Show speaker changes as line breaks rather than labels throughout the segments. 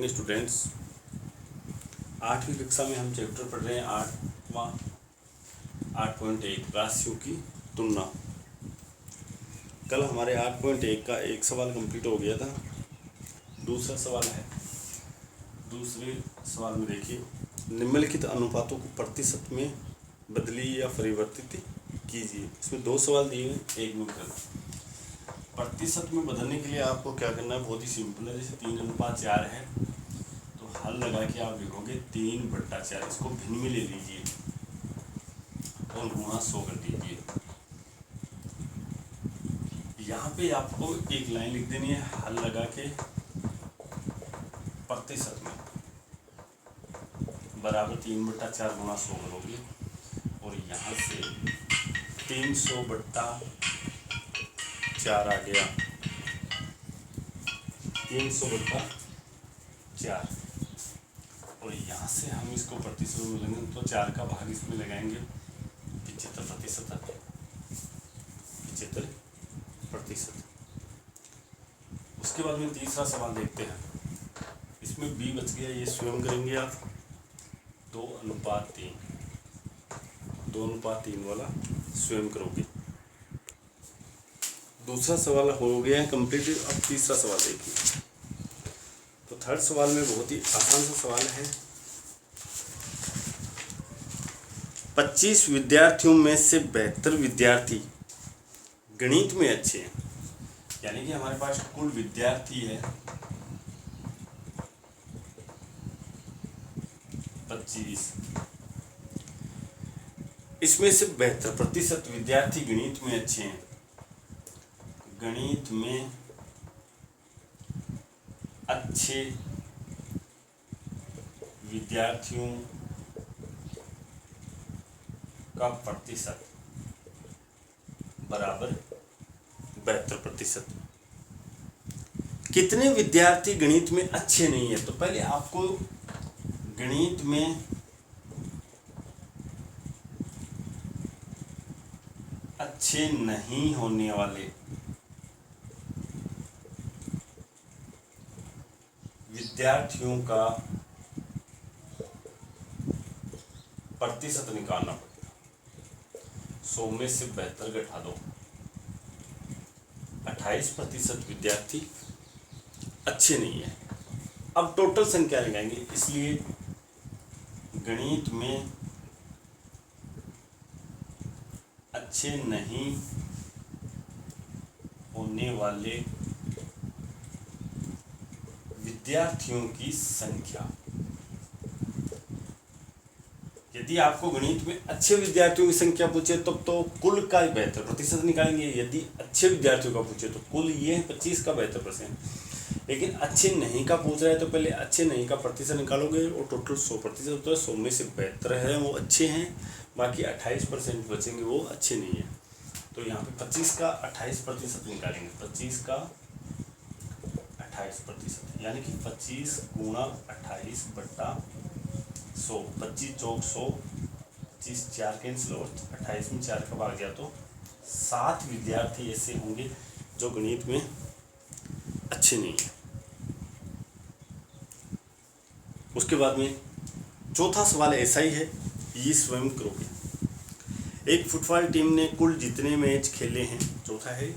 Morning students. 8वीं कक्षा में हम चैप्टर पढ़ रहे हैं 8.1 राशियों की तुलना। कल हमारे 8.1 का एक सवाल कंप्लीट हो गया था। दूसरा सवाल है, दूसरे सवाल में देखिए, निम्नलिखित अनुपातों को प्रतिशत में बदलिए या परिवर्तित कीजिए। इसमें दो सवाल दिए हैं, एक में उत्तर। प्रतिशत में बदलने के लिए आपको क्या करना है, बहुत ही सिंपल है। जैसे 3:4 है तो हल लगा के आप लिखोगे 3/4, इसको भिन्न में ले लीजिए और गुणा 100 कर दीजिए। यहाँ पे आपको एक लाइन लिख देनी है, हल लगा के प्रतिशत में बराबर 3/4 गुणा 100 करोगे और यहाँ से 300/4 आ गया, 300/4 और यहाँ से हम इसको प्रतिशत में लेंगे तो 4 का भाग इसमें लगाएंगे, 75%। उसके बाद में तीसरा सवाल देखते हैं। इसमें b बच गया, ये स्वयं करेंगे आप 2:3 वाला स्वयं करोगे। दूसरा सवाल हो गया कंप्लीट। अब तीसरा सवाल देखिए। तो थर्ड सवाल में बहुत ही आसान सा सवाल है। 25 विद्यार्थियों में से 72 विद्यार्थी गणित में अच्छे हैं। यानी कि हमारे पास कुल विद्यार्थी है 25, इसमें से 72% विद्यार्थी गणित में अच्छे हैं। गणित में अच्छे विद्यार्थियों का प्रतिशत बराबर 72%। कितने विद्यार्थी गणित में अच्छे नहीं है, तो पहले आपको गणित में अच्छे नहीं होने वाले विद्यार्थियों का प्रतिशत निकालना पड़ेगा। 100 में से 72 घटा दो, 28% विद्यार्थी अच्छे नहीं है। अब टोटल संख्या लगाएंगे, इसलिए गणित में अच्छे नहीं होने वाले विद्यार्थियों की संख्या। यदि आपको गणित में अच्छे विद्यार्थियों की संख्या पूछे तब तो कुल का 72% निकालेंगे। यदि अच्छे विद्यार्थियों का पूछे तो कुल ये है 25 का 72%। लेकिन अच्छे नहीं का पूछ रहा है तो पहले अच्छे नहीं का प्रतिशत निकालोगे और टोटल 100% होता है। 100 में से 72 है वो अच्छे हैं, बाकी 28% बचेंगे वो अच्छे नहीं है। तो यहाँ पे 25 का 28% निकालेंगे, 25 का 28%, यानी कि 25 गुणा 28/100। 25 चौक 100, 25 4 कैंसिल और 28 में 4 का भाग गया तो 7 विद्यार्थी ऐसे होंगे जो गणित में अच्छे नहीं है। उसके बाद में चौथा सवाल ऐसा ही है, ये स्वयं करोगे। एक फुटबॉल टीम ने कुल जितने मैच खेले हैं, चौथा है,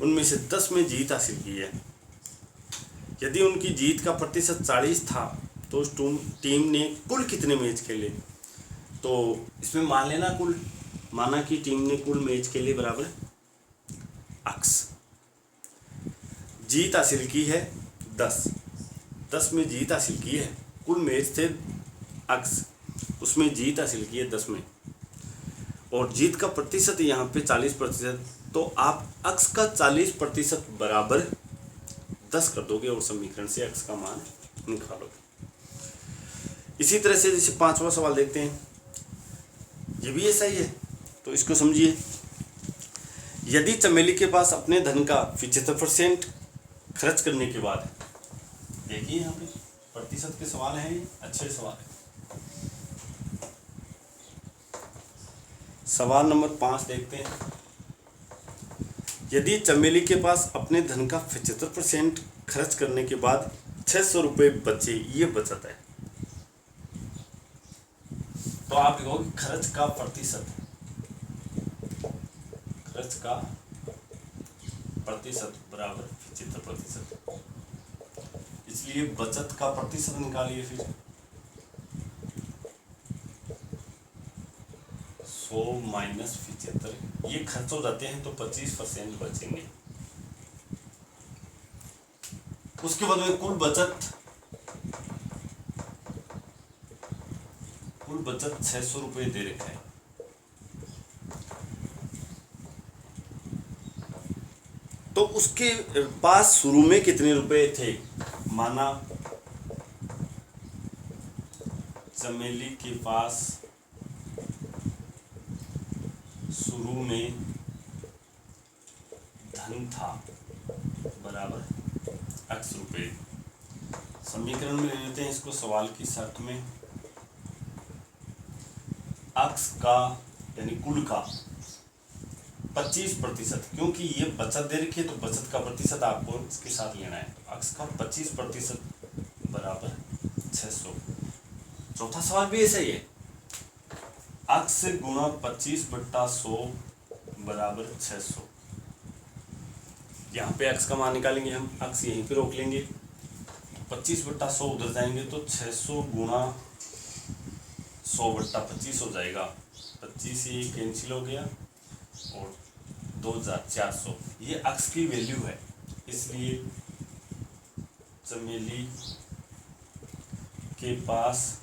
उनमें से 10 में जीत हासिल की है। यदि उनकी जीत का प्रतिशत 40 था तो उस टीम ने कुल कितने मैच खेले। तो इसमें मान लेना माना कि टीम ने कुल मैच खेले बराबर x, जीत हासिल की है 10 में जीत हासिल की है। कुल मैच थे x, उसमें जीत हासिल की है 10 में, और जीत का प्रतिशत यहाँ पे 40%। तो आप x का 40% बराबर 10 कर दोगे और समीकरण से x का मान निकालोगे। इसी तरह से जैसे पांचवा सवाल देखते हैं, ये भी ऐसा ही है, तो इसको समझिए। यदि चमेली के पास अपने धन का 75% खर्च करने के बाद, देखिए यहाँ पे प्रतिशत के सवाल हैं, अच्छे सवाल है। सवाल नंबर 5 देखते हैं। यदि चमेली के पास अपने धन का 75% खर्च करने के बाद 600 रुपये बचे, ये बचत है। तो आप लिखोगे खर्च का प्रतिशत, खर्च का प्रतिशत बराबर 75%। इसलिए बचत का प्रतिशत निकालिए फिर 100 माइनस 75, ये खर्च हो जाते हैं तो 25% बचेंगे। उसके बाद में कुल बचत 600 रुपये दे रखा है। तो उसके पास शुरू में कितने रुपए थे, माना चमेली के पास शुरू में धन था बराबर x रुपये। समीकरण में ले लेते हैं इसको सवाल की शर्त में, x का यानी कुल का 25%, क्योंकि ये बचत दे रखी है तो बचत का प्रतिशत आपको इसके साथ लेना है। x का 25% बराबर 600। चौथा सवाल भी ऐसा ही है, x गुणा 25/100 बराबर 600। यहाँ पे x का मान निकालेंगे हम, x यहीं पे रोक लेंगे, 25/100 उधर जाएंगे तो 600 गुणा 100/25 हो जाएगा। 25 ये कैंसिल हो गया और 2400, ये x की वैल्यू है। इसलिए चमेली के पास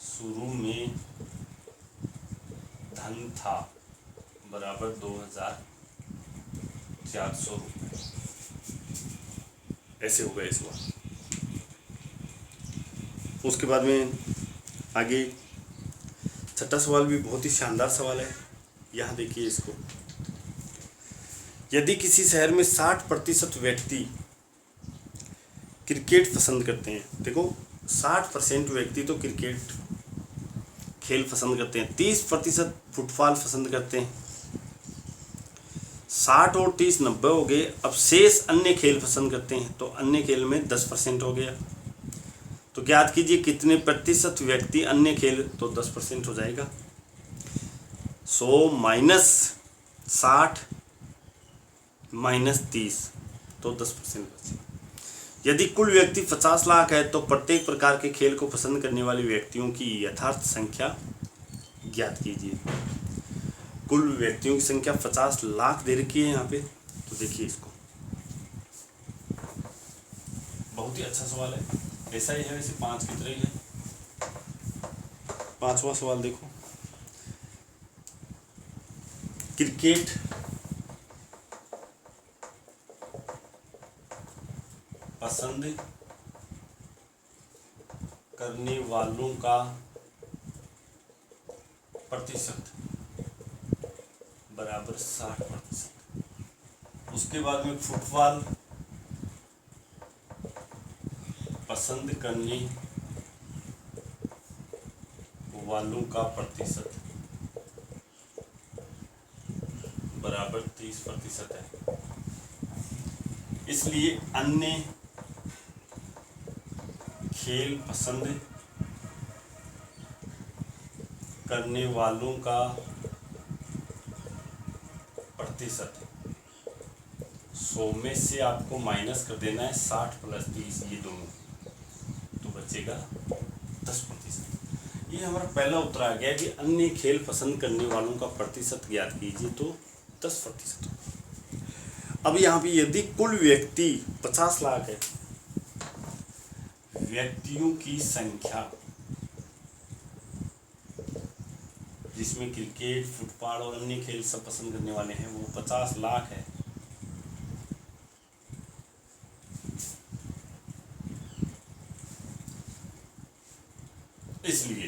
शुरू में धन था बराबर 2400 रुपये। ऐसे हो गया इस बार। उसके बाद में आगे छठा सवाल भी बहुत ही शानदार सवाल है। यहाँ देखिए इसको, यदि किसी शहर में 60% व्यक्ति क्रिकेट पसंद करते हैं, देखो 60% व्यक्ति तो क्रिकेट खेल पसंद करते हैं, 30% फुटबॉल पसंद करते हैं, 60 और 30 90 हो गए। अब शेष अन्य खेल पसंद करते हैं, तो अन्य खेल में 10% हो गया। तो ज्ञात कीजिए कितने प्रतिशत व्यक्ति अन्य खेल, तो 10% हो जाएगा। 100 माइनस 60 माइनस 30, तो 10% बचे। यदि कुल व्यक्ति 50 लाख है तो प्रत्येक प्रकार के खेल को पसंद करने वाले व्यक्तियों की यथार्थ संख्या ज्ञात कीजिए। कुल व्यक्तियों की संख्या 50 लाख दे रखी है यहाँ पे, तो देखिए इसको, बहुत ही अच्छा सवाल है। ऐसा ही है, वैसे 5 की तरह ही है। 5वां सवाल देखो, क्रिकेट पसंद करने वालों का प्रतिशत बराबर 60%। उसके बाद में फुटबॉल पसंद करने वालों का प्रतिशत बराबर 30% है। इसलिए अन्य खेल पसंद करने वालों का प्रतिशत 100 में से आपको माइनस कर देना है 60 + 30, ये दोनों, तो बचेगा 10%। ये हमारा पहला उत्तर आ गया कि अन्य खेल पसंद करने वालों का प्रतिशत ज्ञात कीजिए, तो 10%। अब यहाँ पे यदि कुल व्यक्ति 50 लाख है, व्यक्तियों की संख्या जिसमें क्रिकेट फुटबॉल और अन्य खेल सब पसंद करने वाले हैं वो 50 लाख है। इसलिए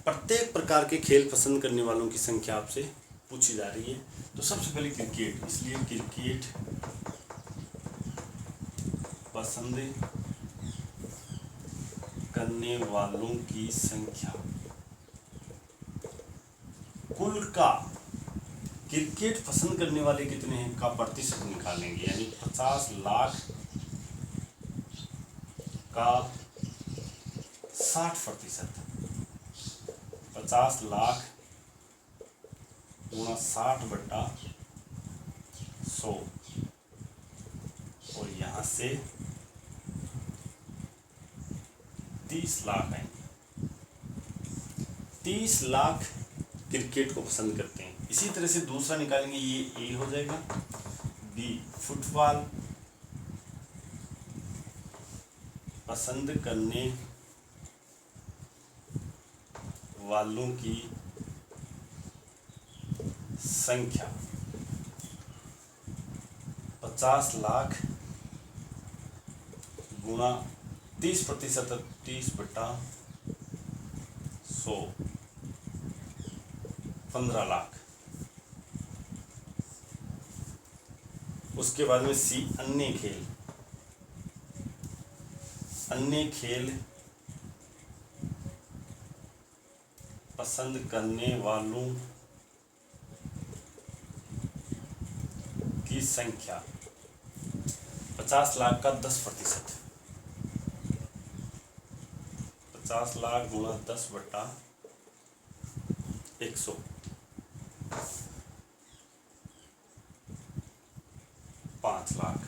प्रत्येक प्रकार के खेल पसंद करने वालों की संख्या आपसे पूछी जा रही है। तो सबसे पहले क्रिकेट, इसलिए क्रिकेट पसंद करने वालों की संख्या, कुल का क्रिकेट पसंद करने वाले कितने हैं का प्रतिशत निकालेंगे, यानी 50 लाख का 60%, 50 लाख गुणा 60/100, और यहाँ से 30 लाख है। 30 लाख क्रिकेट को पसंद करते हैं। इसी तरह से दूसरा निकालेंगे, ये ए हो जाएगा, बी फुटबॉल पसंद करने वालों की संख्या 50 लाख गुणा 30%, 30/100, 15 लाख। उसके बाद में सी अन्य खेल, अन्य खेल पसंद करने वालों की संख्या 50 लाख का 10%, 50 लाख गुणा 10/100, 5 लाख।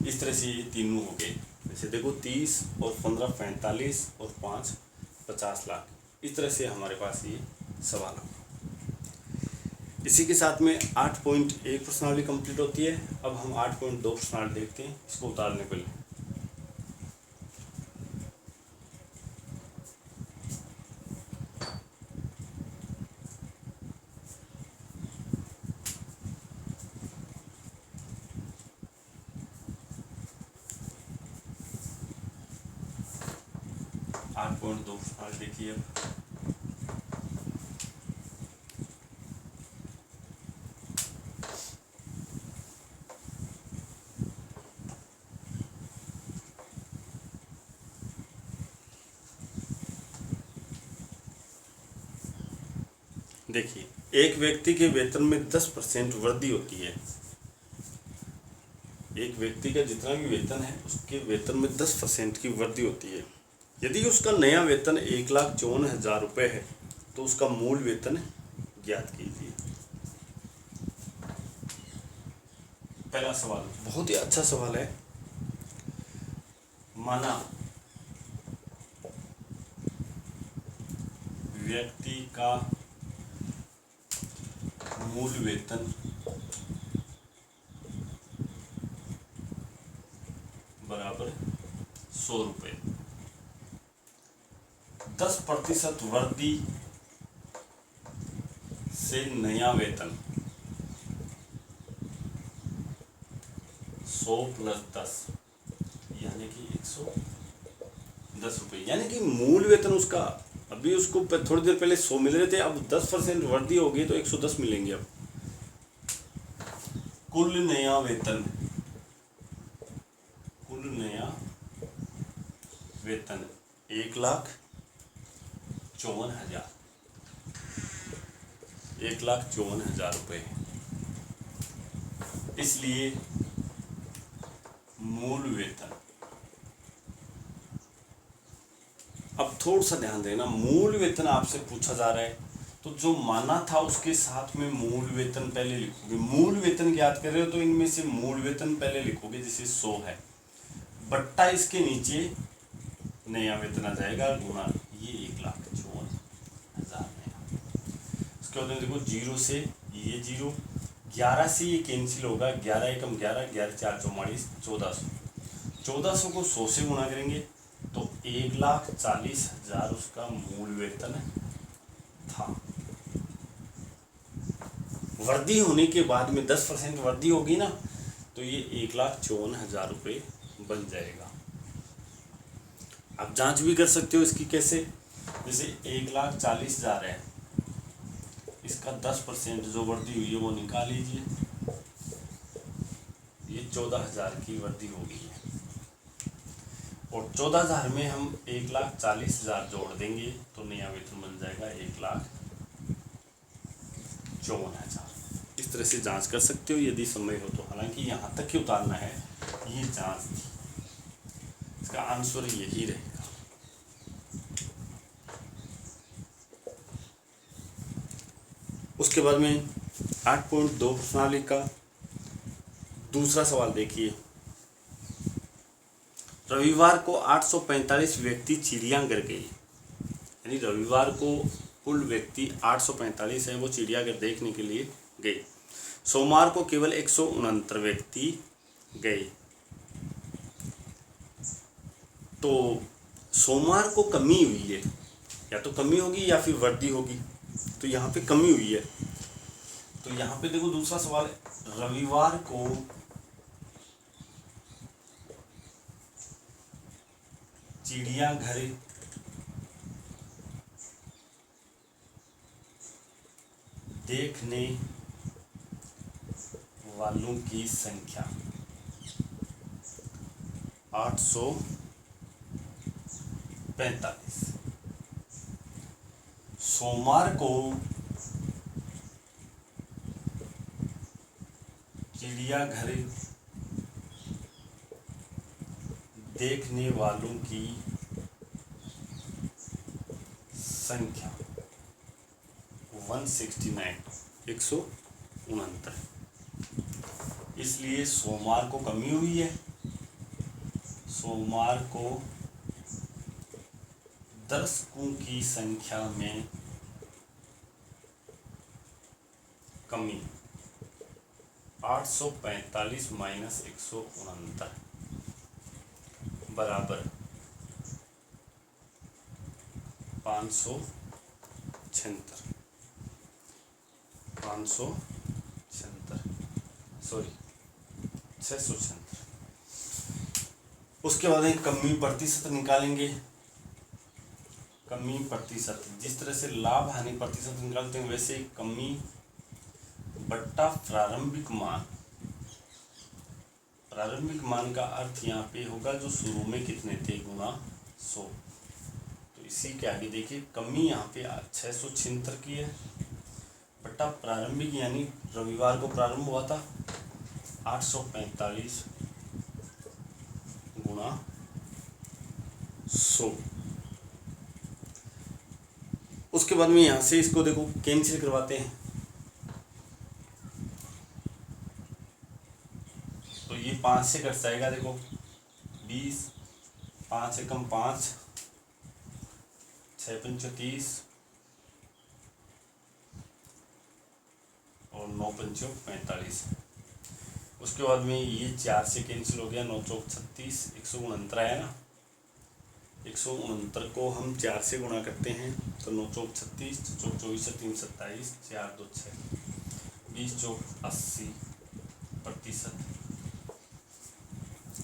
इस तरह से ये तीनों हो गए। जैसे देखो 30 और 15 45 और 5 50 लाख। इस तरह से हमारे पास ये सवाल होगा। इसी के साथ में 8.1 प्रश्नावली कंप्लीट होती है। अब हम 8.2 प्रश्नावली देखते हैं, इसको उतारने के लिए। देखिए अब देखिए, एक व्यक्ति के वेतन में 10% वृद्धि होती है। एक व्यक्ति का जितना भी वेतन है उसके वेतन में 10% की वृद्धि होती है। यदि उसका नया वेतन 1,54,000 रुपये है तो उसका मूल वेतन ज्ञात कीजिए। पहला सवाल बहुत ही अच्छा सवाल है। माना व्यक्ति का मूल वेतन बराबर 100 रुपये, 10% वृद्धि से नया वेतन 100 + 10 यानी कि 110 रुपये। यानी कि मूल वेतन उसका, अभी उसको थोड़ी देर पहले 100 मिल रहे थे, अब 10% वृद्धि हो गई तो 110 मिलेंगे। अब कुल नया वेतन 1,54,000, 1,54,000 रुपये। इसलिए मूल वेतन, अब थोड़ा सा ध्यान देना, मूल वेतन आपसे पूछा जा रहा है तो जो माना था उसके साथ में मूल वेतन पहले लिखोगे। मूल वेतन ज्ञात कर रहे हो तो इनमें से मूल वेतन पहले लिखोगे, जैसे 100 है, बट्टा इसके नीचे नया वेतन आ जाएगा गुणा ये 1,54,000 नया। इसके बाद देखो 0 से ये 0, 11 से ये कैंसिल होगा, 11 एकम 11, 11 4 44, 1400। 1400 को 100 से गुणा करेंगे तो 1,40,000 उसका मूल वेतन था। वृद्धि होने के बाद में 10% वृद्धि होगी ना, तो ये 1,54,000 रुपये बन जाएगा। आप जांच भी कर सकते हो इसकी कैसे, जैसे 1,40,000 है, इसका 10% जो वृद्धि हुई है वो निकाल लीजिए, ये 14,000 की वृद्धि हो गई है। और 14,000 में हम 1,40,000 जोड़ देंगे तो नया वेतन बन जाएगा 1,54,000। इस तरह से जांच कर सकते हो यदि समय हो तो। हालांकि यहाँ तक ही उतारना है, ये जांच थी, इसका आंसर यही रहेगा। उसके बाद में 8.2 प्रश्नावली का दूसरा सवाल देखिए। रविवार को 845 व्यक्ति चिड़ियाघर गए, यानी रविवार को कुल व्यक्ति 845 हैं वो चिड़ियाघर देखने के लिए गए। सोमवार को केवल 169 व्यक्ति गए। तो सोमवार को कमी हुई है, या तो कमी होगी या फिर वृद्धि होगी, तो यहाँ पे कमी हुई है। तो यहाँ पे देखो दूसरा सवाल है, रविवार को चिड़ियाघर देखने वालों की संख्या 845। सोमवार को चिड़ियाघर देखने वालों की संख्या 169। इसलिए सोमवार को कमी हुई है, सोमवार को दर्शकों की संख्या में कमी 845 माइनस 169 बराबर 666। उसके बाद एक कमी प्रतिशत निकालेंगे। कमी प्रतिशत, जिस तरह से लाभ हानि प्रतिशत निकालते हैं वैसे कमी बट्टा प्रारंभिक मान। प्रारंभिक मान का अर्थ यहाँ पे होगा जो शुरू में कितने थे गुणा 100। तो इसी के आगे देखिए कमी यहाँ पे 676 की है, बट्टा प्रारंभिक यानी रविवार को प्रारंभ हुआ था 845 गुणा 100। उसके बाद में यहाँ से इसको देखो कैंसिल करवाते हैं, तो ये 5 से कट जाएगा। देखो 20, 5 एकम 5, 6 पंचो 30 और 9 पंचो 45। उसके बाद में ये 4 से कैंसिल हो गया, 9 चौक 36, 169 है ना। 169 को हम 4 से गुणा करते हैं तो 9 चौक 36, चौक 24, 3 27, 4 2 6, 20 चौक 80%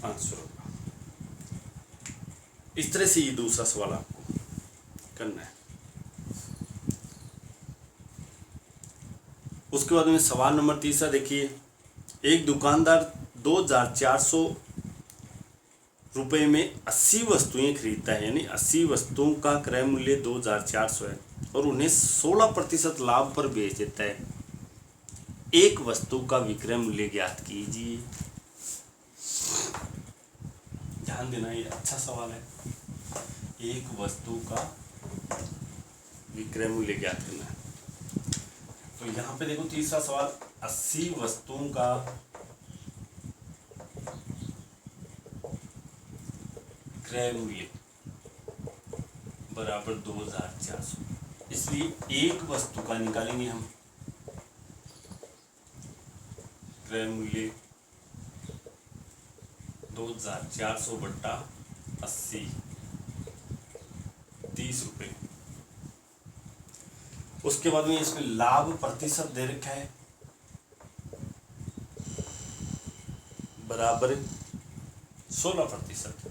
आंसर होगा। इस तरह से ये दूसरा सवाल आपको करना है। उसके बाद में सवाल नंबर तीसरा देखिए, एक दुकानदार 2400 रुपये में 80 वस्तुएं खरीदता है, यानी 80 वस्तुओं का क्रय मूल्य 2400 है और उन्हें 16% लाभ पर बेच देता है। एक वस्तु का विक्रय मूल्य ज्ञात कीजिए। ध्यान देना, ये अच्छा सवाल है। एक वस्तु का विक्रय मूल्य ज्ञात करना है। तो यहाँ पे देखो तीसरा सवाल, 80 वस्तुओं का क्रय मूल्य बराबर 2400, इसलिए एक वस्तु का निकालेंगे हम क्रय मूल्य 2400 बट्टा 80, 30 रुपये। उसके बाद में इसमें लाभ प्रतिशत दे रखा है बराबर 16%।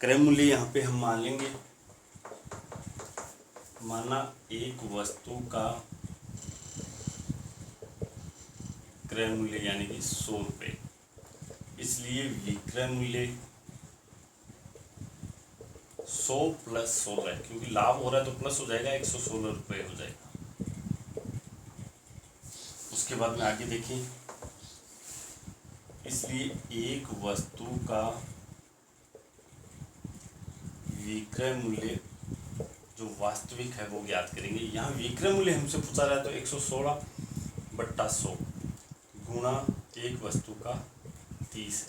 क्रय मूल्य यहाँ पे हम मान लेंगे, माना एक वस्तु का क्रय मूल्य यानी कि 100 रुपये, इसलिए विक्रय मूल्य 100 प्लस 16, क्योंकि लाभ हो रहा है तो प्लस हो जाएगा, 116 रुपये हो जाएगा। उसके बाद में आगे देखिए, इसलिए एक वस्तु का विक्रय मूल्य जो वास्तविक है वो ज्ञात करेंगे। यहाँ विक्रय मूल्य हमसे पूछा रहा है तो 116/100 गुणा एक वस्तु का 30 है।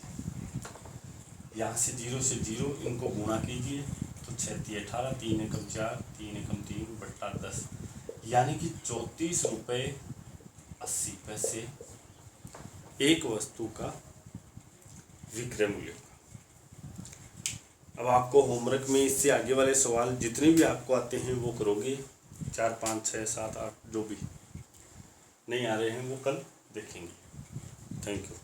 यहाँ से 0 से 0 इनको गुणा कीजिए तो 6×18 3 एकम 4 3 एकम 3/10 यानी कि 34 रुपये 80 पैसे एक वस्तु का विक्रय मूल्य। अब आपको होमवर्क में इससे आगे वाले सवाल जितने भी आपको आते हैं वो करोगे, 4 5 6 7 8 जो भी नहीं आ रहे हैं वो कल देखेंगे। Thank you.